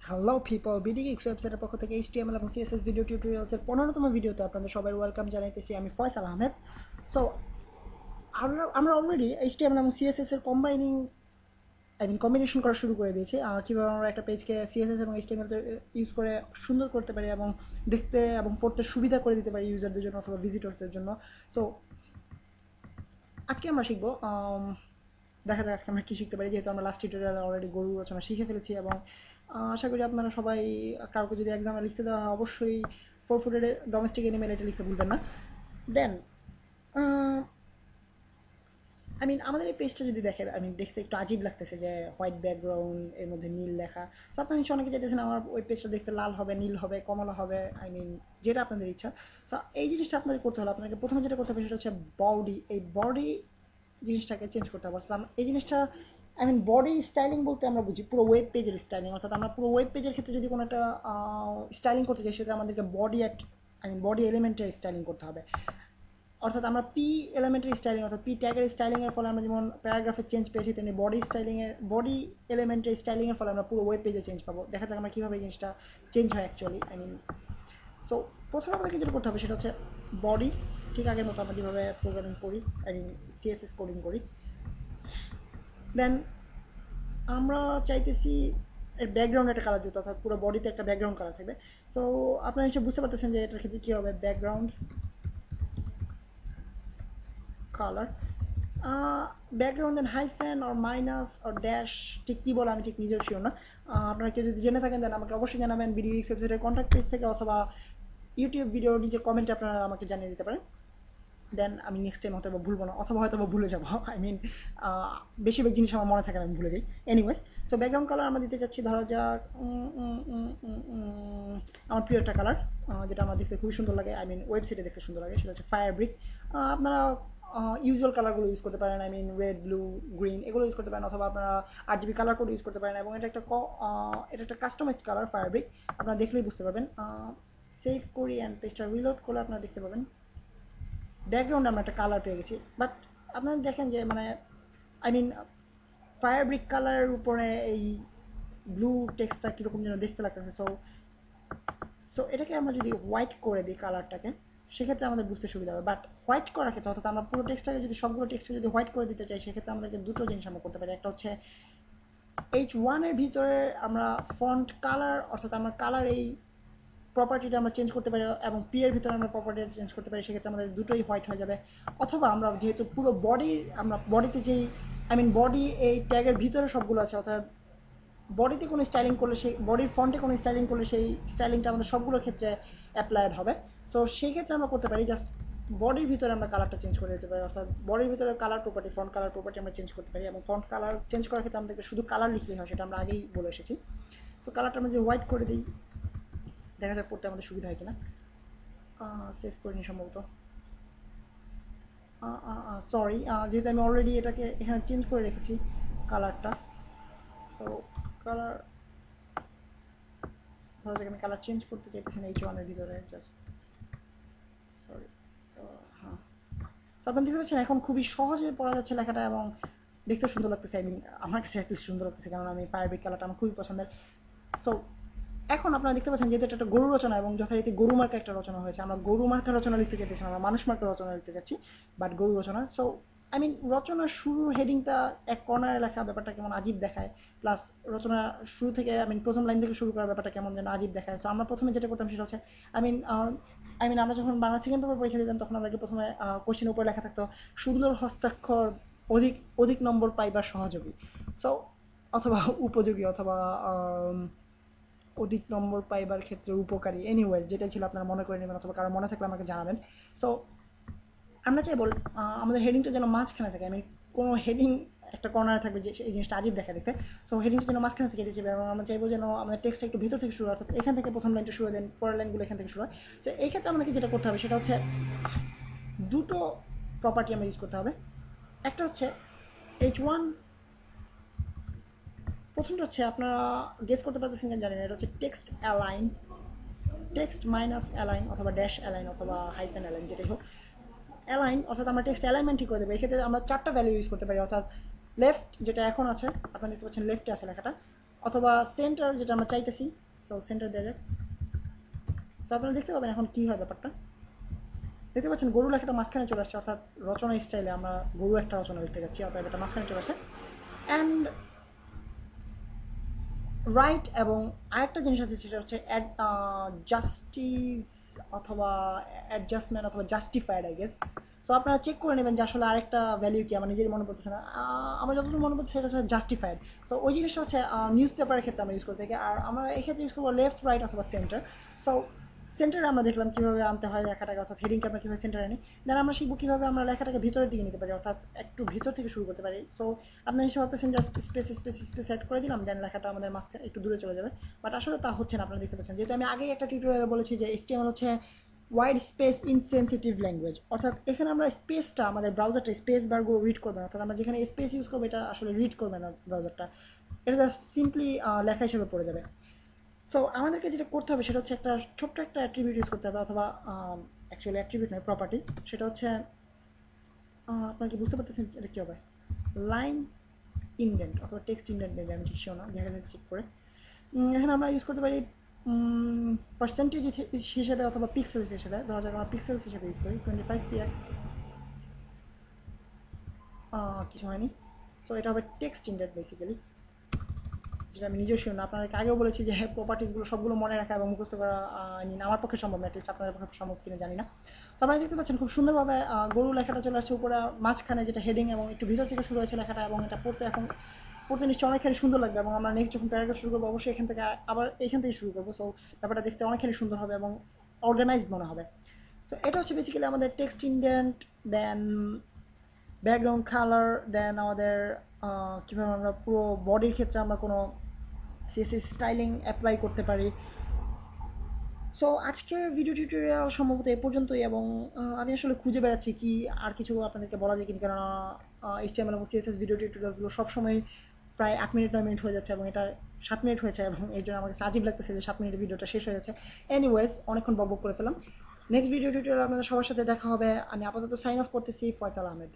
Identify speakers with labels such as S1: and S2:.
S1: Hello people, BD গিকস ওয়েবসাইটের পক্ষ থেকে এইচটিএমএল এবং সিএসএস ভিডিও টিউটোরিয়ালসের 15তম ভিডিওতে আপনাদের সবাই ওয়েলকাম জানাইতেছি। আমি ফয়সাল আহমেদ। সো আমরা অলরেডি এইচটিএমএল এবং সিএসএস এর কম্বিনেশন করা শুরু করে দিয়েছি। কীভাবে আমরা একটা পেজকে সিএসএস এবং এইচটিএমএল ইউজ করে সুন্দর করতে পারি এবং দেখতে এবং পড়তে সুবিধা করে দিতে পারি ইউজারদের জন্য অথবা ভিজিটর্সদের জন্য। সো আজকে আমরা শিখবো, দেখা যাক আজকে আমরা কী শিখতে পারি, যেহেতু আমরা লাস্ট টিউটোরিয়ালে অলরেডি গরু রচনা শিখে ফেলেছি। এবং আশা করি আপনারা সবাই, কাউকে যদি এক্সামে লিখতে দেওয়া হয় অবশ্যই 4 ফুটের ডোমেস্টিক এনিমেল এটা লিখতে ভুলবেন না। দেন আমাদের এই পেজটা যদি দেখেন, দেখতে একটু আজীব লাগতেছে যে হোয়াইট ব্যাকগ্রাউন্ড, এর মধ্যে নীল লেখা। সো আপনারা নিশ্চয় অনেকে চাইতেছেন আমার ওই পেজটা দেখতে লাল হবে, নীল হবে, কমলা হবে, যেটা আপনাদের ইচ্ছা। সো এই জিনিসটা আপনাদের করতে হলে আপনাকে প্রথমে যেটা করতে হবে সেটা হচ্ছে বডি। এই বডি জিনিসটাকে চেঞ্জ করতে হবে। অর্থাৎ এই জিনিসটা বডি স্টাইলিং বলতে আমরা বুঝি পুরো ওয়েব পেজের স্টাইলিং। অর্থাৎ আমরা পুরো ওয়েব পেজের ক্ষেত্রে যদি কোনো একটা স্টাইলিং করতে চাই, সেটা আমাদেরকে বডি এলিমেন্টের স্টাইলিং করতে হবে। অর্থাৎ আমরা পি এলিমেন্টারি স্টাইলিং অর্থাৎ পি ট্যাগের স্টাইলিংয়ের ফলে আমরা যেমন প্যারাগ্রাফের চেঞ্জ পেয়েছি, তেমনি বডি এলিমেন্টারি স্টাইলিংয়ের ফলে আমরা পুরো ওয়েব পেজে চেঞ্জ পাবো। দেখা যাক আমরা কীভাবে এই জিনিসটা চেঞ্জ হয় অ্যাকচুয়ালি। সো প্রথমে আমাদেরকে যেটা করতে হবে সেটা হচ্ছে বডি। ঠিক আগের মতো আমরা যেভাবে প্রোগ্রামিং করি, সিএসএস কোডিং করি। দেন আমরা চাইতেছি এর ব্যাকগ্রাউন্ড একটা কালার দিতে, অর্থাৎ পুরো বডিতে একটা ব্যাকগ্রাউন্ড কালার থাকবে। সো আপনারা নিশ্চয়ই বুঝতে পারতেছেন যে এটার ক্ষেত্রে কী হবে। Background colour, background then hyphen or minus or dash, ঠিক কী বলে আমি ঠিক নিজেও শিওর না। আপনারা কেউ যদি জেনে থাকেন দেন আমাকে অবশ্যই জানাবেন বিডিএক্স ওয়েবসাইটের কন্ট্যাক্ট পেজ থেকে, অথবা ইউটিউব ভিডিওর নিচে কমেন্টে আপনারা আমাকে জানিয়ে দিতে পারেন। দেন আমি নেক্সট টাইম হয়তো ভুলবো না, অথবা হয়তো ভুলে যাবো। বেশিরভাগ জিনিস আমার মনে থাকে না, আমি ভুলে যাই। এনিওয়েজ, সো ব্যাকগ্রাউন্ড কালার আমরা দিতে চাচ্ছি, ধরা যাক আমার প্রিয় একটা কালার, যেটা আমার দেখতে খুবই সুন্দর লাগে, ওয়েবসাইটে দেখতে সুন্দর লাগে, সেটা হচ্ছে ফায়ার ব্রিক। আপনারা ইউজুয়াল কালারগুলো ইউজ করতে পারেন, রেড, ব্লু, গ্রিন এগুলো ইউজ করতে পারেন, অথবা আপনারা RGB কালার কোড ইউজ করতে পারেন। এবং এটা একটা কাস্টমাইজড কালার ফায়ার ব্রিক, আপনারা দেখলেই বুঝতে পারবেন। সেভ করি অ্যান্ড পেজটা রিলোড করলে আপনারা দেখতে পাবেন ব্যাকগ্রাউন্ডে আমরা একটা কালার পেয়ে গেছি। বাট আপনারা দেখেন যে আই মিন ফায়ার ব্রিক কালারের উপরে এই ব্লু টেক্সটটা কীরকম যেন দেখতে লাগতেছে। সো সো এটাকে আমরা যদি হোয়াইট করে দিই কালারটাকে, সেক্ষেত্রে আমাদের বুঝতে সুবিধা হবে। বাট হোয়াইট করার ক্ষেত্রে, অর্থাৎ আমরা পুরো টেক্সটটাকে যদি সবগুলো টেক্সটকে যদি হোয়াইট করে দিতে চাই, সেক্ষেত্রে আমাদেরকে দুটো জিনিস আমরা করতে পারি। একটা হচ্ছে H1 এর ভিতরে আমরা ফন্ট কালার, অর্থাৎ আমরা কালার এই প্রপার্টিটা আমরা চেঞ্জ করতে পারি, এবং পি এর ভিতরে আমরা প্রপার্টিটা চেঞ্জ করতে পারি, সেক্ষেত্রে আমাদের দুটোই হোয়াইট হয়ে যাবে। অথবা আমরা যেহেতু পুরো আমরা বডিতে যেই বডি এই ট্যাগের ভিতরে সবগুলো আছে, অর্থাৎ বডিতে কোনো স্টাইলিং করলে, সেই বডির ফন্টে কোনো স্টাইলিং করলে সেই স্টাইলিংটা আমাদের সবগুলোর ক্ষেত্রে অ্যাপ্লাইড হবে। সো সেই ক্ষেত্রে আমরা করতে পারি জাস্ট বডির ভিতরে আমরা কালারটা চেঞ্জ করে দিতে পারি, অর্থাৎ বডির ভিতরে colour property, font colour property আমরা চেঞ্জ করতে পারি। এবং ফন্ট কালার চেঞ্জ করার ক্ষেত্রে আমাদেরকে শুধু কালার লিখলেই হয়, সেটা আমরা আগেই বলে এসেছি। সো কালারটা আমরা যদি হোয়াইট করে দিই, দেখা যাক পড়তে আমাদের সুবিধা হয় কিনা। সেভ করে নিই সম্ভবত। সরি, যেহেতু আমি অলরেডি এটাকে এখানে চেঞ্জ করে রেখেছি কালারটা। সো কালার, ধরা যাক আমি কালার চেঞ্জ করতে চাইতেছি না H1 এর ভিতরে, জাস্ট সরি। হ্যাঁ, তো আপনি দেখতে পাচ্ছেন এখন খুবই সহজে পড়া যাচ্ছে লেখাটা, এবং দেখতে সুন্দর লাগতেছে। আমার কাছে অ্যাটলিস্ট সুন্দর লাগতেছে, কারণ আমি ফায়ার ব্রিক কালারটা আমার খুবই পছন্দের। সো এখন আপনারা দেখতে পাচ্ছেন যেহেতু এটা একটা গরু রচনা, এবং যথারীতি গরু মার্কা একটা রচনা হয়েছে, আমরা গরু মার্কা রচনা লিখতে চাইতেছি না, আমরা মানুষ মার্কা রচনা লিখতে চাচ্ছি, বাট গরু রচনা। সো রচনার শুরুর হেডিংটা এক কর্নারে লেখা ব্যাপারটা কেমন আজীব দেখায়, প্লাস রচনা শুরু থেকে প্রথম লাইন থেকে শুরু করার ব্যাপারটা কেমন যেন আজীব দেখায়। সো আমরা প্রথমে যেটা করতাম সেটা হচ্ছে, আই মিন আমরা যখন বাংলা সেকেন্ড পেপার পরীক্ষা দিতাম, তখন আমাদেরকে প্রথমে কোশ্চেনের উপরে লেখা থাকতো সুন্দর হস্তাক্ষর অধিক অধিক নম্বর পাইবার সহযোগী। সো অথবা উপযোগী, অথবা অধিক নম্বর পাইবার ক্ষেত্রে উপকারী, এনিওয়েজ যেটা ছিল আপনারা মনে করে নেবেন, অথবা কারো মনে থাকলে আমাকে জানাবেন। সো আমরা চাইব আমাদের হেডিংটা যেন মাঝখানে থাকে। কোনো হেডিং একটা কর্নারে থাকবে, যে এই জিনিসটা আজীব দেখা দেখতে। সো হেডিংটা যেন মাঝখানে থেকে এসেছে, এবং আমরা চাইবো যেন আমাদের টেক্সটটা একটু ভিতর থেকে শুরু হয়, অর্থাৎ এখান থেকে প্রথম লাইনটা শুরু দেন, পরের লাইনগুলো এখান থেকে শুরু হয়। তো এই ক্ষেত্রে আমাদেরকে যেটা করতে হবে সেটা হচ্ছে দুটো প্রপার্টি আমরা ইউজ করতে হবে। একটা হচ্ছে H1, প্রথমটা হচ্ছে আপনারা গেস করতে পারতেছেন জানি না, এটা হচ্ছে text align, text minus align, অথবা ড্যাশ অ্যালাইন, অথবা হাইফেন অ্যালাইন, যেটাই হোক। অ্যালাইন অর্থাৎ আমরা টেক্সট অ্যালাইনমেন্ট ঠিক করে দেবো। এক্ষেত্রে আমরা চারটা ভ্যালু ইউজ করতে পারি, অর্থাৎ লেফট যেটা এখন আছে, আপনারা দেখতে পাচ্ছেন লেফটে আছে লেখাটা, অথবা সেন্টার যেটা আমরা চাইতেছি। সো সেন্টার দেওয়া যাক। সো আপনারা দেখতে পাবেন এখন কী হয় ব্যাপারটা। দেখতে পাচ্ছেন গরু লেখাটা মাঝখানে চলে আসছে, অর্থাৎ রচনা স্টাইলে আমরা গরু একটা রচনা লিখতে যাচ্ছি, অর্থাৎ এটা মাঝখানে চলে আসে। অ্যান্ড রাইট এবং আরেকটা জিনিস আছে সেটা হচ্ছে জাস্টিস অথবা অ্যাডজাস্টমেন্ট অথবা জাস্টিফাইড আই গেস। সো আপনারা চেক করে নেবেন যে আসলে আরেকটা ভ্যালিউ কি, আমার নিজেরই মনে পড়তেছে না। আমার যতটুকু মনে পড়ছে সেটা হচ্ছে জাস্টিফাইড। সো ওই জিনিসটা হচ্ছে নিউজ পেপারের ক্ষেত্রে আমরা ইউজ করে থাকি, আর আমরা এই ক্ষেত্রে ইউজ করবো লেফট রাইট অথবা সেন্টার। সো সেন্টারে আমরা দেখলাম কীভাবে আনতে হয় লেখাটাকে, অর্থাৎ হেডিংকে আমরা কীভাবে সেন্টারে আনি। দেন আমরা শিখবো কীভাবে আমরা লেখাটাকে ভিতরের দিকে নিতে পারি, অর্থাৎ একটু ভিতর থেকে শুরু করতে পারি। সো আপনি নিশ্চয়ই ভাবতেছেন just space space space set করে দিলাম, দেন লেখাটা আমাদের মাঝখানে একটু দূরে চলে যাবে। বাট আসলে তা হচ্ছে না, আপনারা দেখতে পাচ্ছেন। যেহেতু আমি আগেই একটা টিউটোরিয়ালে বলেছি যে HTML হচ্ছে ওয়াইড স্পেস ইনসেনসিটিভ ল্যাঙ্গুয়েজ, অর্থাৎ এখানে আমরা স্পেসটা, আমাদের ব্রাউজারটা স্পেস বারগুলো রিড করবে না, অর্থাৎ আমরা যেখানে স্পেস ইউজ করবো এটা আসলে রিড করবে না ব্রাউজারটা, এটা জাস্ট সিম্পলি লেখা হিসেবে পড়ে যাবে। সো আমাদেরকে যেটা করতে হবে সেটা হচ্ছে একটা ছোট্ট একটা অ্যাট্রিবিউট ইউজ করতে হবে, অথবা অ্যাকচুয়ালি অ্যাট্রিবিউট নয়, প্রপার্টি। সেটা হচ্ছে আপনারা কি বুঝতে পারতেছেন এটা কী হবে? লাইন ইন্ডেন্ট অথবা টেক্সট ইন্ডেন্ট নেবে, আমি ঠিক শিওর না, দেখা যাচ্ছে চেক করে। এখানে আমরা ইউজ করতে পারি পার্সেন্টেজ হিসেবে অথবা পিক্সেলস হিসেবে। ধরা যাক আমরা পিক্সেলস হিসেবে ইউজ করি 25px, কিছু হয়নি। সো এটা হবে টেক্সট ইন্ডেন্ট বেসিক্যালি, যেটা আমি নিজেও শিওর না। আপনাদেরকে আগেও বলেছি যে প্রপার্টিসগুলো সবগুলো মনে রাখা এবং মুখস্থ করা আই মিন আমার পক্ষে সম্ভব না, অ্যাটলিস্ট আপনাদের পক্ষে সম্ভব কিনা জানি না। তো আপনারা দেখতে পাচ্ছেন খুব সুন্দরভাবে গরু লেখাটা চলে আসছে উপরে মাঝখানে, যেটা হেডিং, এবং একটু ভিতর থেকে শুরু হয়েছে লেখাটা, এবং এটা পড়তে নিশ্চয়ই অনেকখানি সুন্দর লাগবে। এবং আমরা নেক্সট যখন প্যারাগ্রাফ শুরু করবো অবশ্যই এখান থেকে আবার এইখান থেকে শুরু করবো। সো ব্যাপারটা দেখতে অনেকখানি সুন্দর হবে এবং অর্গানাইজড মনে হবে। সো এটা হচ্ছে বেসিক্যালি আমাদের টেক্সট ইন্ডেন্ট, দেন ব্যাকগ্রাউন্ড কালার, দেন আমাদের কীভাবে আমরা পুরো বডির ক্ষেত্রে আমরা কোনো CSS স্টাইলিং অ্যাপ্লাই করতে পারি। সো আজকের ভিডিও টিউটোরিয়াল সম্ভবত এ পর্যন্তই, এবং আমি আসলে খুঁজে বেড়াচ্ছি কি আর কিছু আপনাদেরকে বলা যায় কিনা, কেননা HTML এবং CSS ভিডিও টিউটোরিয়ালগুলো সবসময় প্রায় 8 মিনিট 9 মিনিট হয়ে যাচ্ছে, এবং এটা 7 মিনিট হয়েছে, এবং এই জন্য আমার কাছে আজীব লাগতেছে যে 7 মিনিটের ভিডিওটা শেষ হয়ে যাচ্ছে। এনিওয়েজ, অনেকক্ষণ বকবক করে ফেলাম। নেক্সট ভিডিও টিউটোরিয়াল আপনাদের সবার সাথে দেখা হবে। আমি আপাতত সাইন অফ করতেছি। ফয়সাল আহমেদ।